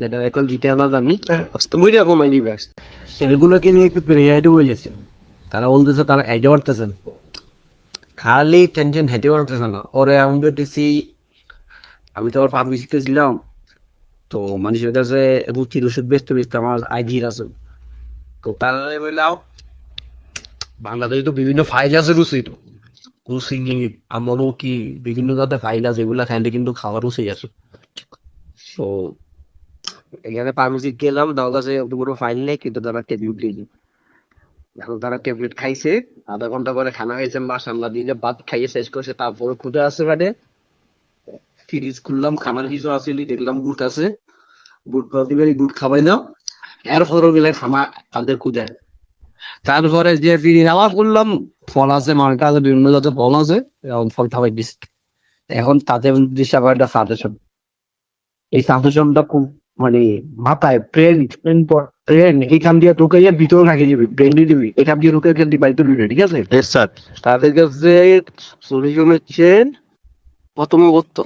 যেটা এখন ডিটেল না জানি ওই রকম ইউনিভার্স এগুলোকে নিয়ে একটু প্রেয়ারিটি হয়ে যাচ্ছে। তারা বলতেছে তারা হেঁটে পারতেছে না, খালি টেনশন, হেঁটে পারতেছে না। ওরে আমি দেখতেছি, আমি তো আবার ফার্মেসিতে ছিলাম, তো মানুষের কাছে রুচির ওষুধ বেচতে বেচতে আমার আইডির আছে। তো তারা বললাম বাংলাদেশে তো বিভিন্ন ফাইল আছে রুচির, রুচি আমারও কি বিভিন্ন জাতের ফাইল আছে, এগুলা খাইলে কিন্তু খাওয়ার রুচি আছে। তো এখানে ফার্মেসি গেলাম, তার কাছে অত বড় ফাইল নেই, কিন্তু তারা ট্যাবলেট দিয়েছে। এখন তারা ট্যাবলেট খাইছে, আধা ঘন্টা পরে খানা খাইছে, মাসাল্লাহ দিলে ভাত খাইয়ে শেষ করছে, তারপরে ক্ষুদা আছে মানে ফ্রিজ খুললাম, খানার কিছু আছে দেখলাম বুট আছে, বুট প্রতিবারই বুট খাবাই না, এরপরে গেলে খানা তাদের ক্ষুদায়। তারপরে যে ফিরি নেওয়া করলাম, ফল আছে, মালটা আছে, বিভিন্ন জাতের ফল আছে, এবং ফল খাবাই দিচ্ছে। এখন তাদের উদ্দেশ্যে আবার একটা সাজেশন, এই সাজেশনটা খুব মানে মাথায় ট্রেন এইখান দিয়ে ঢুকে গিয়ে ভিতরে রাখে দিবি, ব্রেন দিয়ে দিবি, এখান দিয়ে ঢুকে এখান দিয়ে বাড়িতে দিবি, ঠিক আছে? স্যার তাদের কাছে সলিউশন হচ্ছে প্রথমে করতো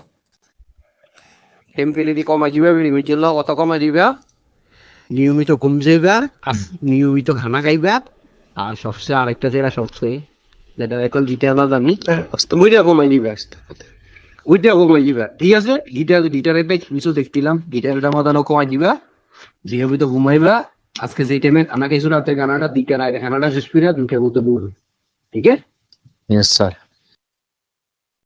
টেম্পেরারি কমাই দিবা, লিমিটের অত কমাই দিবা, নিয়মিত ঘুম যাইবা, আর নিয়মিত খানা খাইবা, আর সবচেয়ে আরেকটা যেটা সবচেয়ে, যেটা এখন ডিটেল না জানি, ওই রকম ইউনিভার্স ওইটা কমাই দিবা, ঠিক আছে? গিটারের কিছু দেখছিলাম, গিটারটা মাদানো কমাই দিবা, নিয়মিত ঘুমাইবা। আজকে যে টাইমে খানা খাইছো রাতে, খানাটা 2টা রাতে খানাটা শেষ করে 2টা মতো ঘুমাবে, ঠিক আছে? Yes sir.